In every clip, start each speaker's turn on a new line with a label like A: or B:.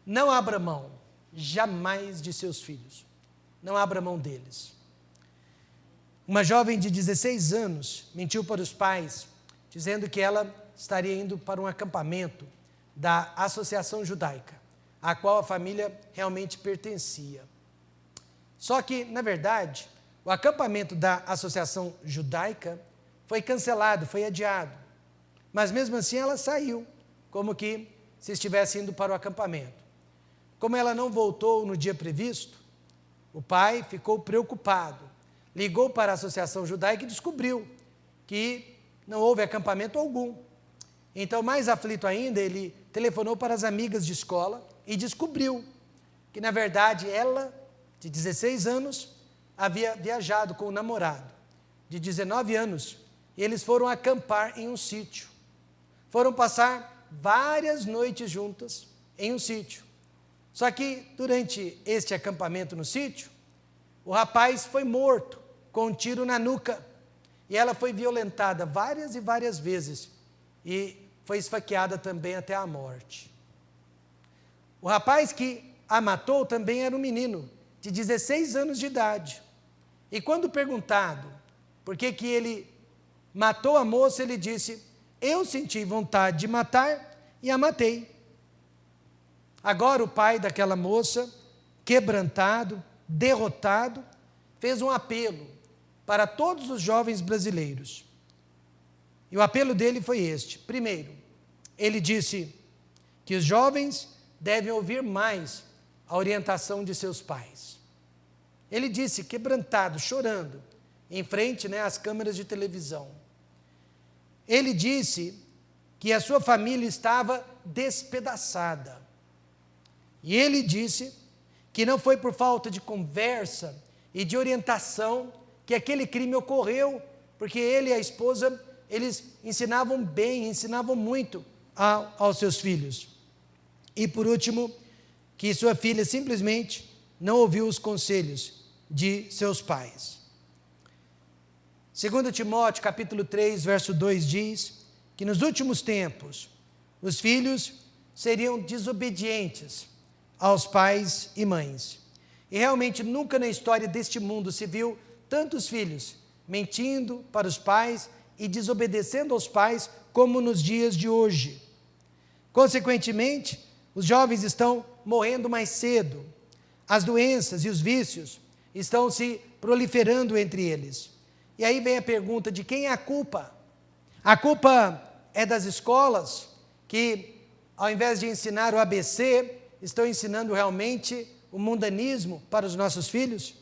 A: Não abra mão, jamais, de seus filhos. Não abra mão deles. Uma jovem de 16 anos mentiu para os pais, dizendo que ela estaria indo para um acampamento da Associação Judaica, a qual a família realmente pertencia. Só que, na verdade, o acampamento da Associação Judaica foi cancelado, foi adiado. Mas mesmo assim ela saiu, como que se estivesse indo para o acampamento. Como ela não voltou no dia previsto, o pai ficou preocupado. Ligou para a Associação Judaica e descobriu que não houve acampamento algum. Então, mais aflito ainda, ele telefonou para as amigas de escola e descobriu que, na verdade, ela, de 16 anos, havia viajado com o namorado, de 19 anos, e eles foram acampar em um sítio. Foram passar várias noites juntas em um sítio. Só que, durante este acampamento no sítio, o rapaz foi morto com um tiro na nuca, e ela foi violentada várias e várias vezes, e foi esfaqueada também até a morte. O rapaz que a matou também era um menino, de 16 anos de idade. E quando perguntado por que ele matou a moça, ele disse: eu senti vontade de matar e a matei. Agora o pai daquela moça, quebrantado, derrotado, fez um apelo para todos os jovens brasileiros. E o apelo dele foi este. Primeiro, ele disse que os jovens devem ouvir mais a orientação de seus pais. Ele disse, quebrantado, chorando, em frente às câmeras de televisão. Ele disse que a sua família estava despedaçada. E ele disse que não foi por falta de conversa e de orientação que aquele crime ocorreu, porque ele e a esposa, eles ensinavam bem, ensinavam muito aos seus filhos. E por último, que sua filha simplesmente não ouviu os conselhos de seus pais. 2 Timóteo capítulo 3, verso 2 diz que nos últimos tempos os filhos seriam desobedientes aos pais e mães. E realmente nunca na história deste mundo se viu tantos filhos mentindo para os pais e desobedecendo aos pais como nos dias de hoje. Consequentemente, os jovens estão morrendo mais cedo. As doenças e os vícios estão se proliferando entre eles. E aí vem a pergunta de quem é a culpa? A culpa é das escolas, que ao invés de ensinar o ABC, estão ensinando realmente o mundanismo para os nossos filhos?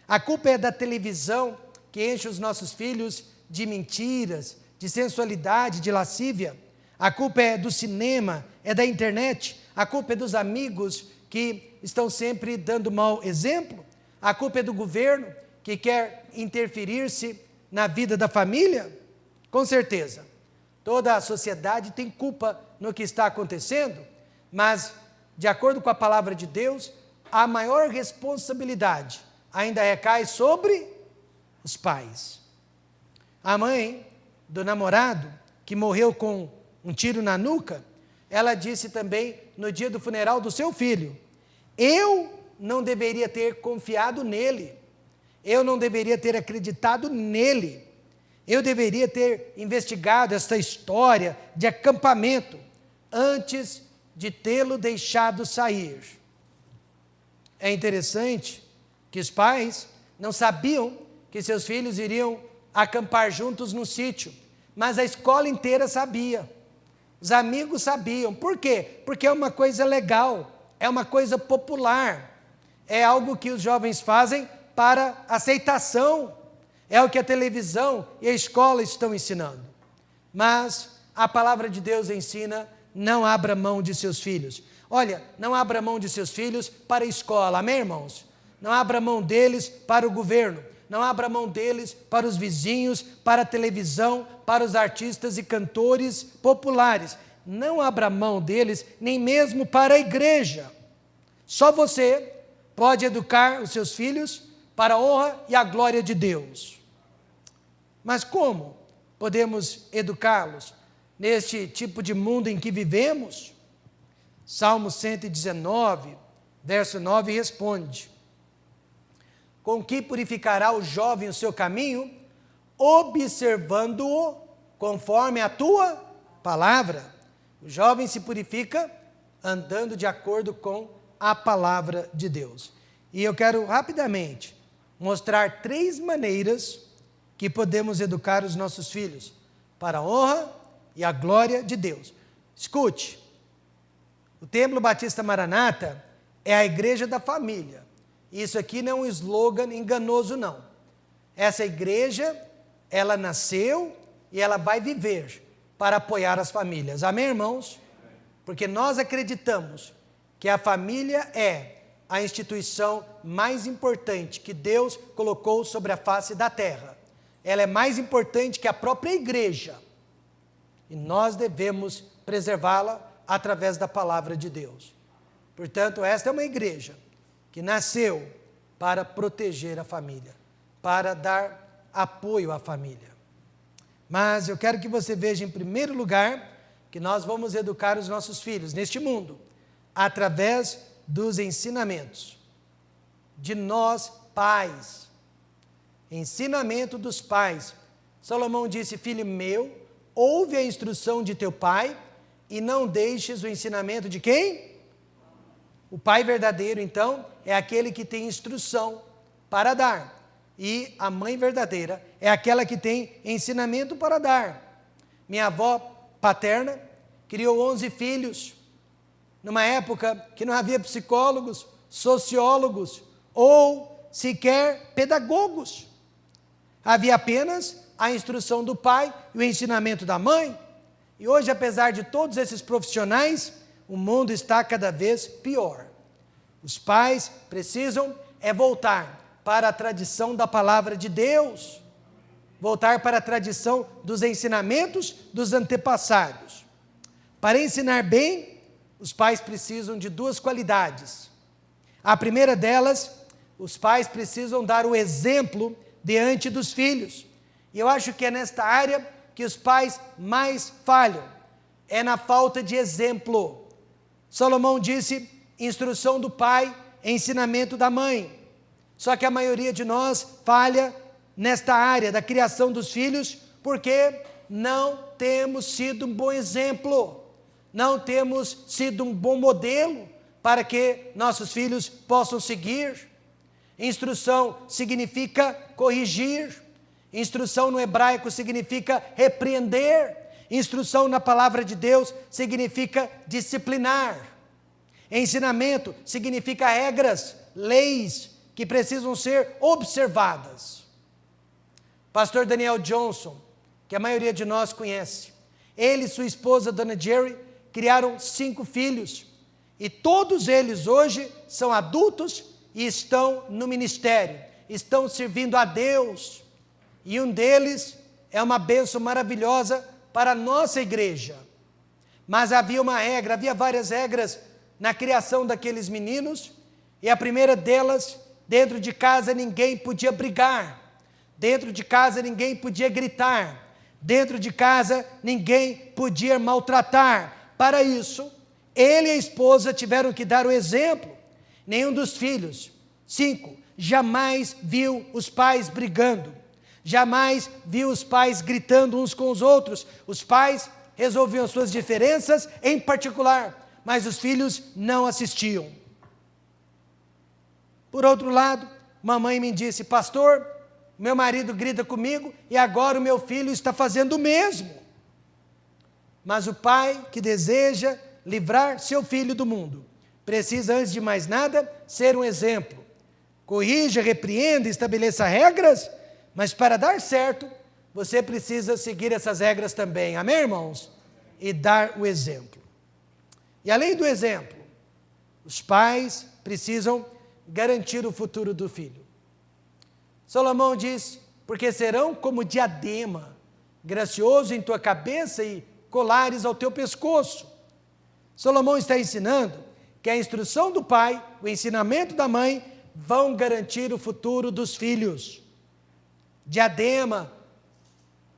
A: A culpa é da televisão, que enche os nossos filhos de mentiras, de sensualidade, de lascívia? A culpa é do cinema, é da internet? A culpa é dos amigos que estão sempre dando mau exemplo? A culpa é do governo, que quer interferir-se na vida da família? Com certeza, toda a sociedade tem culpa no que está acontecendo, mas, de acordo com a palavra de Deus, a maior responsabilidade ainda recai sobre os pais. A mãe do namorado, que morreu com um tiro na nuca, ela disse também no dia do funeral do seu filho: eu não deveria ter confiado nele, eu não deveria ter acreditado nele, eu deveria ter investigado esta história de acampamento antes de tê-lo deixado sair. É interessante que os pais não sabiam que seus filhos iriam acampar juntos no sítio, mas a escola inteira sabia, os amigos sabiam. Por quê? Porque é uma coisa legal, é uma coisa popular, é algo que os jovens fazem para aceitação, é o que a televisão e a escola estão ensinando. Mas a palavra de Deus ensina: não abra mão de seus filhos. Olha, não abra mão de seus filhos para a escola, amém, irmãos? Não abra mão deles para o governo, não abra mão deles para os vizinhos, para a televisão, para os artistas e cantores populares. Não abra mão deles nem mesmo para a igreja. Só você pode educar os seus filhos para a honra e a glória de Deus. Mas como podemos educá-los neste tipo de mundo em que vivemos? Salmo 119, verso 9 responde: com que purificará o jovem o seu caminho? Observando-o conforme a tua palavra. O jovem se purifica andando de acordo com a palavra de Deus. E eu quero rapidamente mostrar 3 maneiras que podemos educar os nossos filhos para a honra e a glória de Deus. Escute, o Templo Batista Maranata é a igreja da família. Isso aqui não é um slogan enganoso, não. Essa igreja, ela nasceu e ela vai viver para apoiar as famílias. Amém, irmãos? Porque nós acreditamos que a família é a instituição mais importante que Deus colocou sobre a face da terra. Ela é mais importante que a própria igreja. E nós devemos preservá-la através da palavra de Deus. Portanto, esta é uma igreja que nasceu para proteger a família, para dar apoio à família. Mas eu quero que você veja, em primeiro lugar, que nós vamos educar os nossos filhos neste mundo, através dos ensinamentos de nós, pais. Ensinamento dos pais. Salomão disse: filho meu, ouve a instrução de teu pai e não deixes o ensinamento de quem? O pai verdadeiro, então, é aquele que tem instrução para dar. E a mãe verdadeira é aquela que tem ensinamento para dar. Minha avó paterna criou 11 filhos, numa época que não havia psicólogos, sociólogos ou sequer pedagogos. Havia apenas a instrução do pai e o ensinamento da mãe. E hoje, apesar de todos esses profissionais, o mundo está cada vez pior. Os pais precisam voltar para a tradição da palavra de Deus, voltar para a tradição dos ensinamentos dos antepassados. Para ensinar bem, os pais precisam de 2 qualidades. A primeira delas, os pais precisam dar o exemplo diante dos filhos. E eu acho que é nesta área que os pais mais falham, é na falta de exemplo. Salomão disse: instrução do pai, ensinamento da mãe. Só que a maioria de nós falha nesta área da criação dos filhos, porque não temos sido um bom exemplo, não temos sido um bom modelo para que nossos filhos possam seguir. Instrução significa corrigir. Instrução no hebraico significa repreender. Instrução na palavra de Deus significa disciplinar. Ensinamento significa regras, leis que precisam ser observadas. Pastor Daniel Johnson, que a maioria de nós conhece, ele e sua esposa, Dona Jerry, criaram 5 filhos. E todos eles hoje são adultos e estão no ministério, estão servindo a Deus. E um deles é uma bênção maravilhosa para a nossa igreja. Mas havia uma regra, havia várias regras na criação daqueles meninos, e a primeira delas: dentro de casa ninguém podia brigar, dentro de casa ninguém podia gritar, dentro de casa ninguém podia maltratar. Para isso, ele e a esposa tiveram que dar o exemplo. Nenhum dos filhos, 5, jamais viu os pais brigando, jamais viu os pais gritando uns com os outros. Os pais resolviam suas diferenças em particular, mas os filhos não assistiam. Por outro lado, mamãe me disse: pastor, meu marido grita comigo e agora o meu filho está fazendo o mesmo. Mas o pai que deseja livrar seu filho do mundo precisa, antes de mais nada, ser um exemplo. Corrija, repreenda, estabeleça regras, mas para dar certo, você precisa seguir essas regras também. Amém, irmãos? E dar o exemplo. E além do exemplo, os pais precisam garantir o futuro do filho. Salomão diz: porque serão como diadema, gracioso em tua cabeça e colares ao teu pescoço. Salomão está ensinando que a instrução do pai, o ensinamento da mãe, vão garantir o futuro dos filhos. Diadema,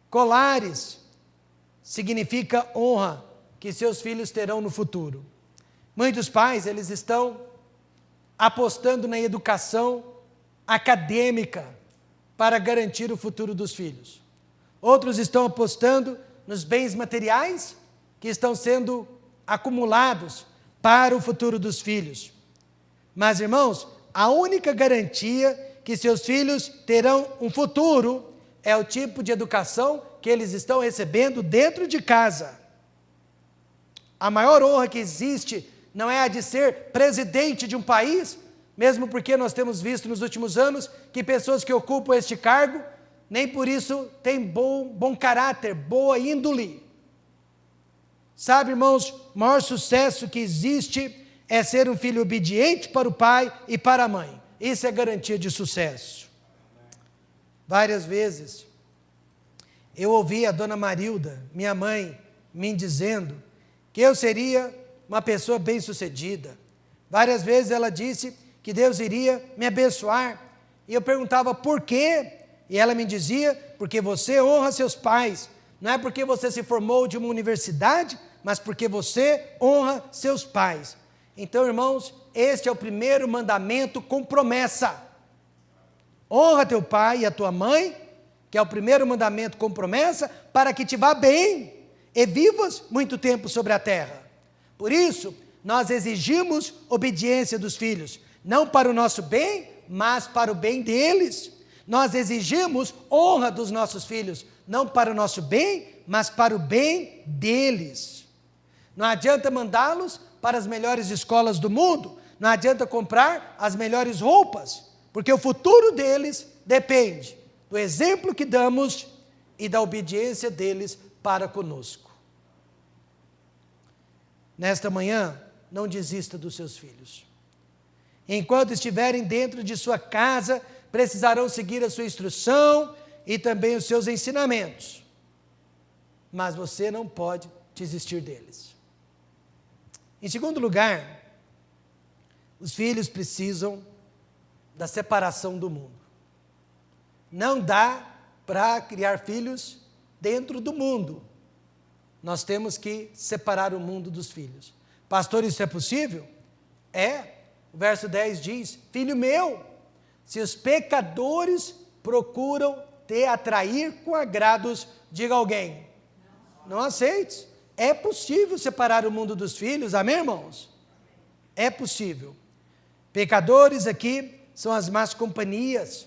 A: colares, significa honra que seus filhos terão no futuro. Muitos pais, eles estão apostando na educação acadêmica para garantir o futuro dos filhos. Outros estão apostando nos bens materiais que estão sendo acumulados para o futuro dos filhos. Mas, irmãos, a única garantia que seus filhos terão um futuro é o tipo de educação que eles estão recebendo dentro de casa. A maior honra que existe não é a de ser presidente de um país, mesmo porque nós temos visto nos últimos anos que pessoas que ocupam este cargo, nem por isso têm bom caráter, boa índole. Sabe, irmãos, o maior sucesso que existe é ser um filho obediente para o pai e para a mãe. Isso é garantia de sucesso. Várias vezes eu ouvi a dona Marilda, minha mãe, me dizendo que eu seria uma pessoa bem-sucedida. Várias vezes ela disse que Deus iria me abençoar. E eu perguntava por quê? E ela me dizia, porque você honra seus pais. Não é porque você se formou de uma universidade, mas porque você honra seus pais. Então, irmãos, este é o primeiro mandamento com promessa. Honra teu pai e a tua mãe, que é o primeiro mandamento com promessa, para que te vá bem e vivas muito tempo sobre a terra. Por isso, nós exigimos obediência dos filhos, não para o nosso bem, mas para o bem deles. Nós exigimos honra dos nossos filhos, não para o nosso bem, mas para o bem deles. Não adianta mandá-los para as melhores escolas do mundo, não adianta comprar as melhores roupas, porque o futuro deles depende do exemplo que damos e da obediência deles para conosco. Nesta manhã, não desista dos seus filhos. Enquanto estiverem dentro de sua casa, precisarão seguir a sua instrução e também os seus ensinamentos. Mas você não pode desistir deles. Em segundo lugar, os filhos precisam da separação do mundo. Não dá para criar filhos dentro do mundo. Nós temos que separar o mundo dos filhos. Pastor, isso é possível? É. O verso 10 diz, filho meu, se os pecadores procuram te atrair com agrados, diga alguém, não aceites. É possível separar o mundo dos filhos, amém, irmãos? É possível. Pecadores aqui são as más companhias.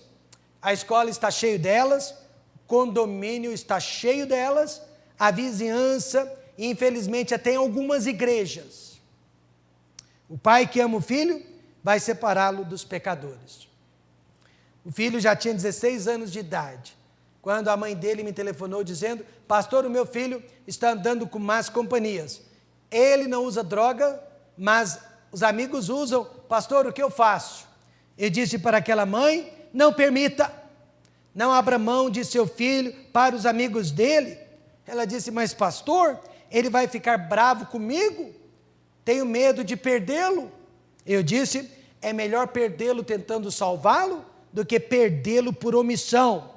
A: A escola está cheia delas, o condomínio está cheio delas, a vizinhança, e infelizmente até em algumas igrejas. O pai que ama o filho vai separá-lo dos pecadores. O filho já tinha 16 anos de idade, quando a mãe dele me telefonou dizendo, pastor, o meu filho está andando com más companhias. Ele não usa droga, mas os amigos usam. Pastor, o que eu faço? Eu disse para aquela mãe, não permita, não abra mão de seu filho para os amigos dele. Ela disse, mas pastor, ele vai ficar bravo comigo? Tenho medo de perdê-lo. Eu disse, é melhor perdê-lo tentando salvá-lo do que perdê-lo por omissão.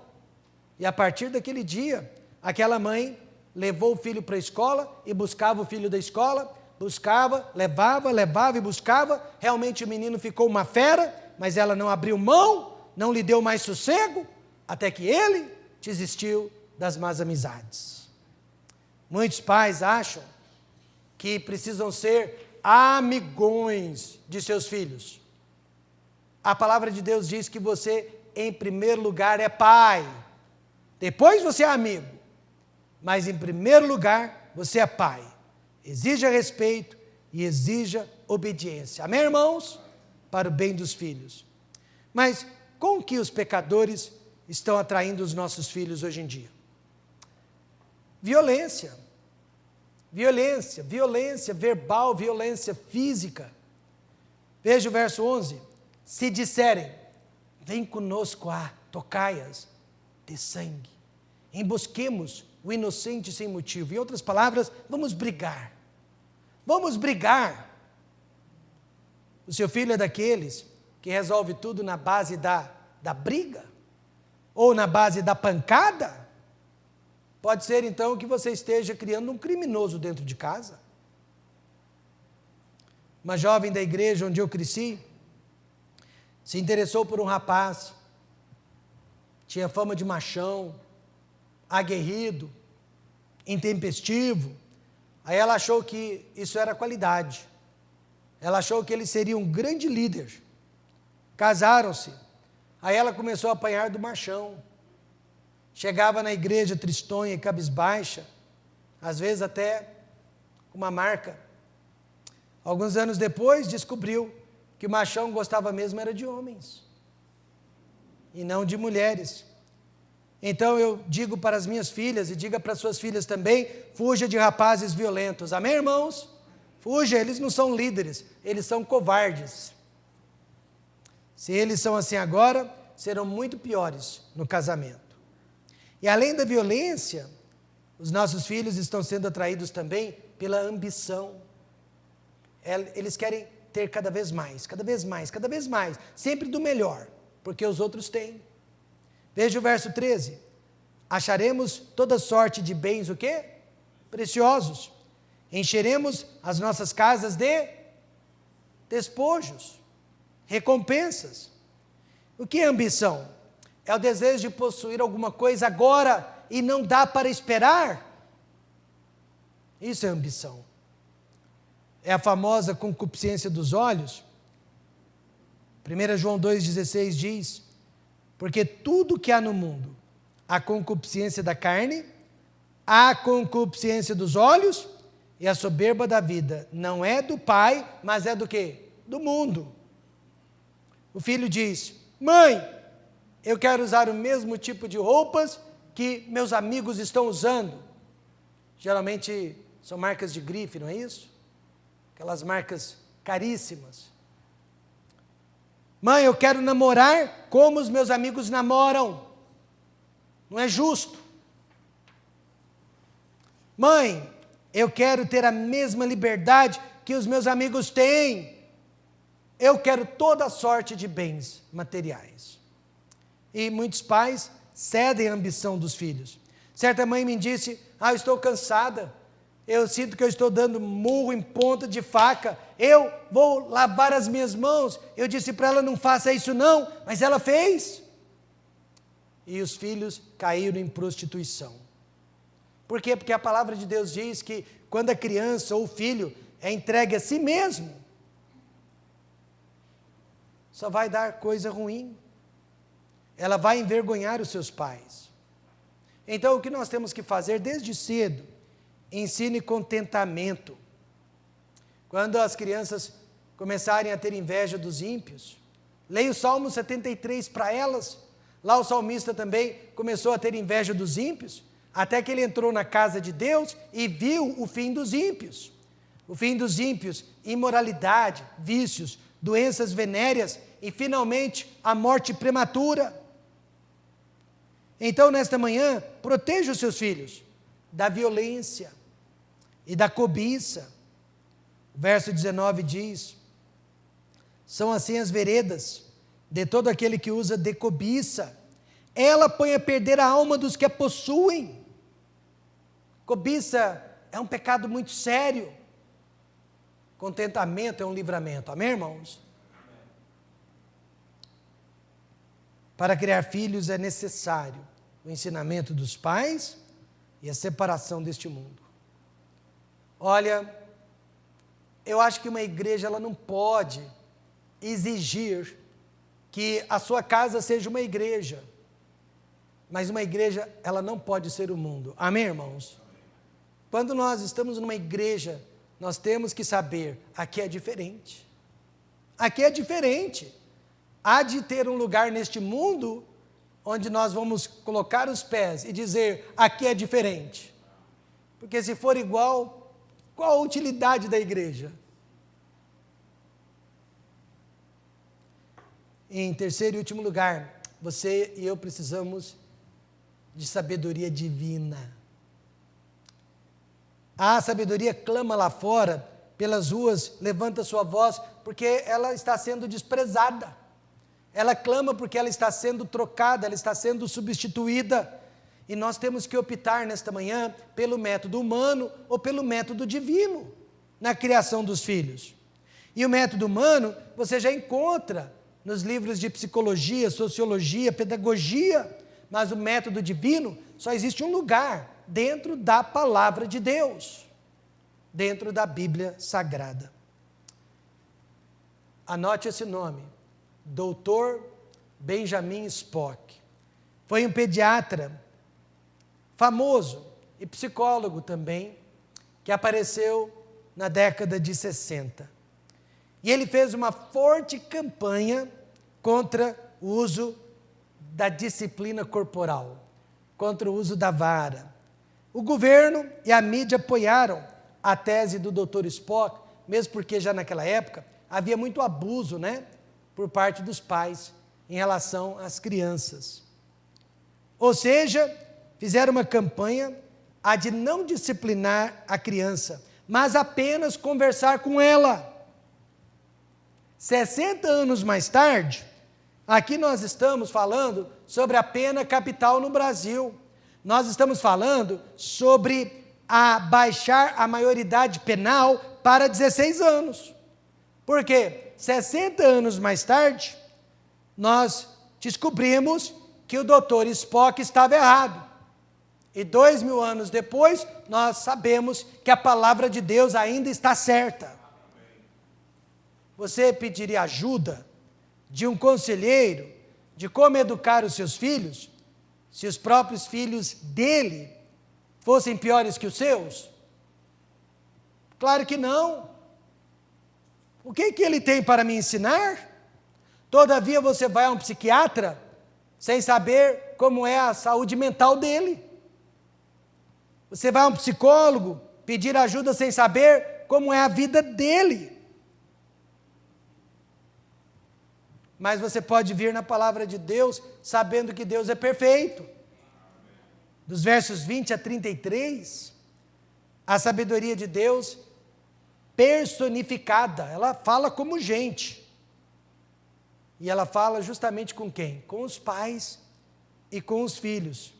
A: E a partir daquele dia, aquela mãe levou o filho para a escola e buscava o filho da escola, buscava, levava e buscava. Realmente o menino ficou uma fera, mas ela não abriu mão, não lhe deu mais sossego, até que ele desistiu das más amizades. Muitos pais acham que precisam ser amigões de seus filhos. A palavra de Deus diz que você, em primeiro lugar, é pai. Depois você é amigo. Mas, em primeiro lugar, você é pai. Exija respeito e exija obediência. Amém, irmãos? Para o bem dos filhos. Mas, com que os pecadores estão atraindo os nossos filhos hoje em dia? Violência verbal, violência física. Veja o verso 11. Se disserem, vem conosco a tocaias de sangue, embosquemos o inocente sem motivo. Em outras palavras, vamos brigar. O seu filho é daqueles que resolve tudo na base da briga? Ou na base da pancada? Pode ser, então, que você esteja criando um criminoso dentro de casa. uma jovem da igreja onde eu cresci, se interessou por um rapaz, tinha fama de machão, aguerrido, intempestivo. Aí ela achou que isso era qualidade. Ela achou que ele seria um grande líder. Casaram-se. Aí ela começou a apanhar do machão. Chegava na igreja tristonha e cabisbaixa, às vezes até com uma marca. Alguns anos depois, descobriu que o machão gostava mesmo era de homens, e não de mulheres. Então eu digo para as minhas filhas, e diga para as suas filhas também, fuja de rapazes violentos. Amém, irmãos? Fuja, eles não são líderes, eles são covardes. Se eles são assim agora, serão muito piores no casamento. E além da violência, os nossos filhos estão sendo atraídos também pela ambição. Eles querem ter cada vez mais, cada vez mais, cada vez mais, sempre do melhor, porque os outros têm. Veja o verso 13. Acharemos toda sorte de bens, o quê? Preciosos. Encheremos as nossas casas de despojos, recompensas. O que é ambição? É o desejo de possuir alguma coisa agora e não dá para esperar. Isso é ambição. É a famosa concupiscência dos olhos. 1 João 2,16 diz: porque tudo que há no mundo, a concupiscência da carne, a concupiscência dos olhos e a soberba da vida, não é do Pai, mas é do quê? Do mundo. O filho diz: mãe, eu quero usar o mesmo tipo de roupas que meus amigos estão usando. Geralmente são marcas de grife, não é isso? Aquelas marcas caríssimas. Mãe, eu quero namorar como os meus amigos namoram. Não é justo. Mãe, eu quero ter a mesma liberdade que os meus amigos têm. Eu quero toda sorte de bens materiais. E muitos pais cedem à ambição dos filhos. Certa mãe me disse: eu estou cansada. Eu sinto que eu estou dando murro em ponta de faca. Eu vou lavar as minhas mãos. Eu disse para ela: não faça isso não, mas ela fez. E os filhos caíram em prostituição. Por quê? Porque a palavra de Deus diz que quando a criança ou o filho é entregue a si mesmo, só vai dar coisa ruim. Ela vai envergonhar os seus pais. Então o que nós temos que fazer desde cedo? Ensine contentamento. Quando as crianças começarem a ter inveja dos ímpios, leia o Salmo 73 para elas. Lá o salmista também começou a ter inveja dos ímpios, até que ele entrou na casa de Deus e viu o fim dos ímpios. O fim dos ímpios: imoralidade, vícios, doenças venéreas e finalmente a morte prematura. Então nesta manhã, proteja os seus filhos da violência e da cobiça. O verso 19 diz: são assim as veredas de todo aquele que usa de cobiça. Ela põe a perder a alma dos que a possuem. Cobiça é um pecado muito sério. Contentamento é um livramento. Amém, irmãos? Para criar filhos é necessário o ensinamento dos pais e a separação deste mundo. Olha, eu acho que uma igreja ela não pode exigir que a sua casa seja uma igreja, mas uma igreja ela não pode ser o mundo. Amém, irmãos? Quando nós estamos numa igreja, nós temos que saber, aqui é diferente. Aqui é diferente. Há de ter um lugar neste mundo onde nós vamos colocar os pés e dizer, aqui é diferente. Porque se for igual, qual a utilidade da igreja? Em terceiro e último lugar, você e eu precisamos de sabedoria divina. A sabedoria clama lá fora, pelas ruas, levanta sua voz, porque ela está sendo desprezada. Ela clama porque ela está sendo trocada, ela está sendo substituída. E nós temos que optar nesta manhã pelo método humano ou pelo método divino na criação dos filhos. E o método humano você já encontra nos livros de psicologia, sociologia, pedagogia, mas o método divino só existe um lugar, dentro da palavra de Deus, dentro da Bíblia Sagrada. Anote esse nome, Dr. Benjamin Spock. Foi um pediatra famoso e psicólogo também, que apareceu na década de 60. E ele fez uma forte campanha contra o uso da disciplina corporal, contra o uso da vara. O governo e a mídia apoiaram a tese do Dr. Spock, mesmo porque já naquela época havia muito abuso, por parte dos pais em relação às crianças. Ou seja, fizeram uma campanha a de não disciplinar a criança, mas apenas conversar com ela. 60 anos mais tarde, aqui nós estamos falando sobre a pena capital no Brasil. Nós estamos falando sobre baixar a maioridade penal para 16 anos. Por quê? 60 anos mais tarde, nós descobrimos que o Dr. Spock estava errado. E 2000 anos depois, nós sabemos que a palavra de Deus ainda está certa. Você pediria ajuda de um conselheiro de como educar os seus filhos, se os próprios filhos dele fossem piores que os seus? Claro que não. O que ele tem para me ensinar? Todavia você vai a um psiquiatra sem saber como é a saúde mental dele. Você vai a um psicólogo pedir ajuda sem saber como é a vida dele. Mas você pode vir na palavra de Deus sabendo que Deus é perfeito. Dos versos 20 a 33, a sabedoria de Deus personificada, ela fala como gente. E ela fala justamente com quem? Com os pais e com os filhos.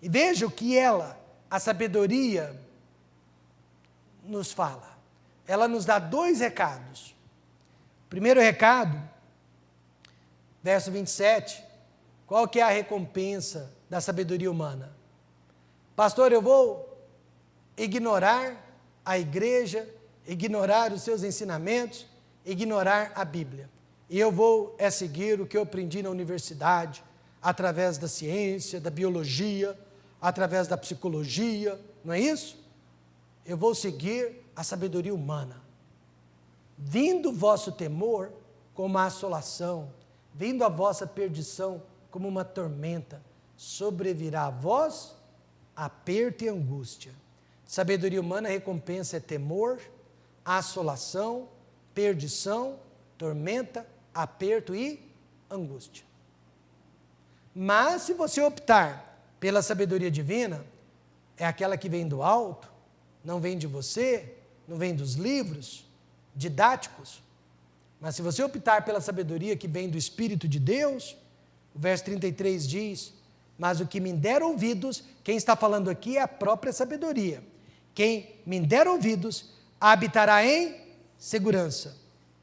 A: E veja o que a sabedoria, nos fala. Ela nos dá 2 recados. O primeiro recado, verso 27, qual que é a recompensa da sabedoria humana? Pastor, eu vou ignorar a igreja, ignorar os seus ensinamentos, ignorar a Bíblia. E eu vou seguir o que eu aprendi na universidade, através da ciência, da biologia, através da psicologia, não é isso? Eu vou seguir a sabedoria humana. Vindo o vosso temor como uma assolação, vindo a vossa perdição como uma tormenta, sobrevirá a vós aperto e angústia. Sabedoria humana, a recompensa é temor, assolação, perdição, tormenta, aperto e angústia. Mas se você optar pela sabedoria divina, é aquela que vem do alto, não vem de você, não vem dos livros didáticos, mas se você optar pela sabedoria que vem do Espírito de Deus, o verso 33 diz, mas o que me der ouvidos, quem está falando aqui é a própria sabedoria, quem me der ouvidos, habitará em segurança,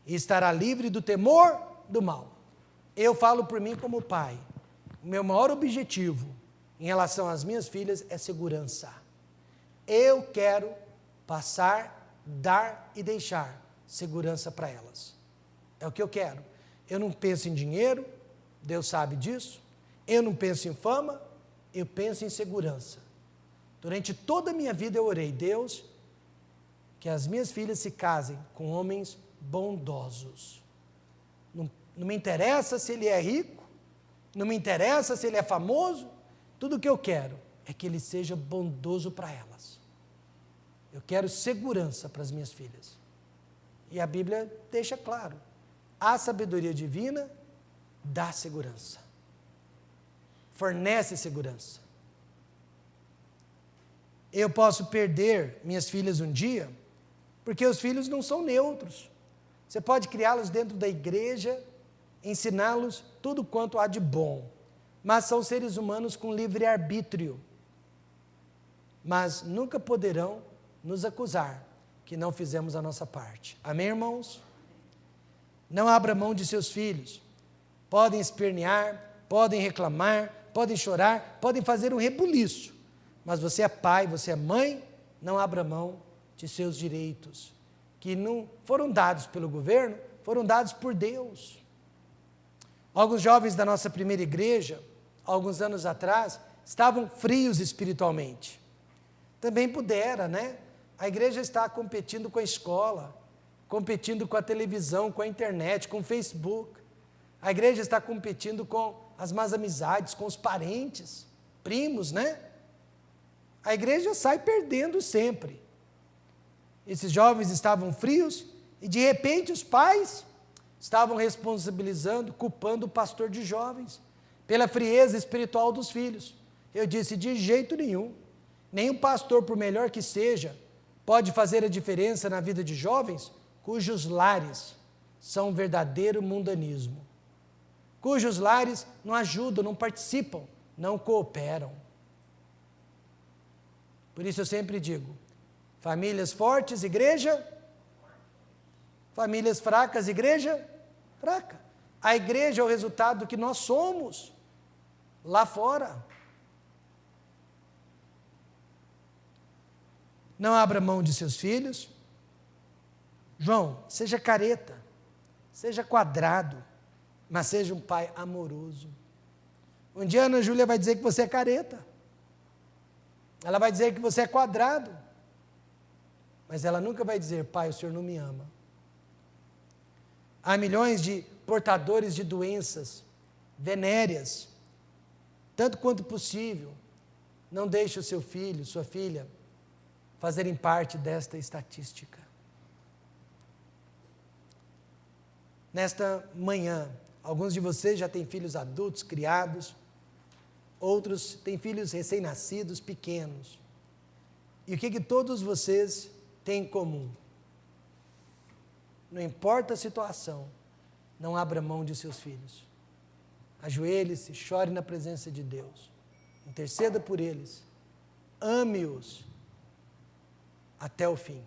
A: e estará livre do temor do mal. Eu falo por mim como pai, o meu maior objetivo em relação às minhas filhas é segurança. Eu quero passar, dar e deixar segurança para elas. É o que eu quero. Eu não penso em dinheiro, Deus sabe disso. Eu não penso em fama, eu penso em segurança. Durante toda a minha vida eu orei, Deus, que as minhas filhas se casem com homens bondosos. Não me interessa se ele é rico, não me interessa se ele é famoso, tudo o que eu quero é que ele seja bondoso para elas. Eu quero segurança para as minhas filhas. E a Bíblia deixa claro, a sabedoria divina dá segurança, fornece segurança. Eu posso perder minhas filhas um dia, porque os filhos não são neutros. Você pode criá-los dentro da igreja, ensiná-los tudo quanto há de bom, mas são seres humanos com livre-arbítrio. Mas nunca poderão nos acusar que não fizemos a nossa parte. Amém, irmãos? Não abra mão de seus filhos. Podem espernear, podem reclamar, podem chorar, podem fazer um rebuliço. Mas você é pai, você é mãe, não abra mão de seus direitos, que não foram dados pelo governo, foram dados por Deus. Alguns jovens da nossa primeira igreja, alguns anos atrás, estavam frios espiritualmente. Também pudera, né? A igreja está competindo com a escola, competindo com a televisão, com a internet, com o Facebook. A igreja está competindo com as más amizades, com os parentes, primos, né? A igreja sai perdendo sempre. Esses jovens estavam frios e, de repente, os pais estavam responsabilizando, culpando o pastor de jovens pela frieza espiritual dos filhos. Eu disse, de jeito nenhum. Nenhum pastor, por melhor que seja, pode fazer a diferença na vida de jovens cujos lares são um verdadeiro mundanismo, cujos lares não ajudam, não participam, não cooperam. Por isso eu sempre digo, famílias fortes, igreja, famílias fracas, igreja, fraca. A igreja é o resultado do que nós somos lá fora. Não abra mão de seus filhos. João, seja careta, seja quadrado, mas seja um pai amoroso. Um dia a Ana Júlia vai dizer que você é careta. Ela vai dizer que você é quadrado. Mas ela nunca vai dizer, pai, o senhor não me ama. Há milhões de portadores de doenças venéreas. Tanto quanto possível, não deixe o seu filho, sua filha, fazerem parte desta estatística. Nesta manhã, alguns de vocês já têm filhos adultos, criados, outros têm filhos recém-nascidos, pequenos. E o que todos vocês têm em comum? Não importa a situação, não abra mão de seus filhos. Ajoelhe-se, chore na presença de Deus. Interceda por eles. Ame-os até o fim.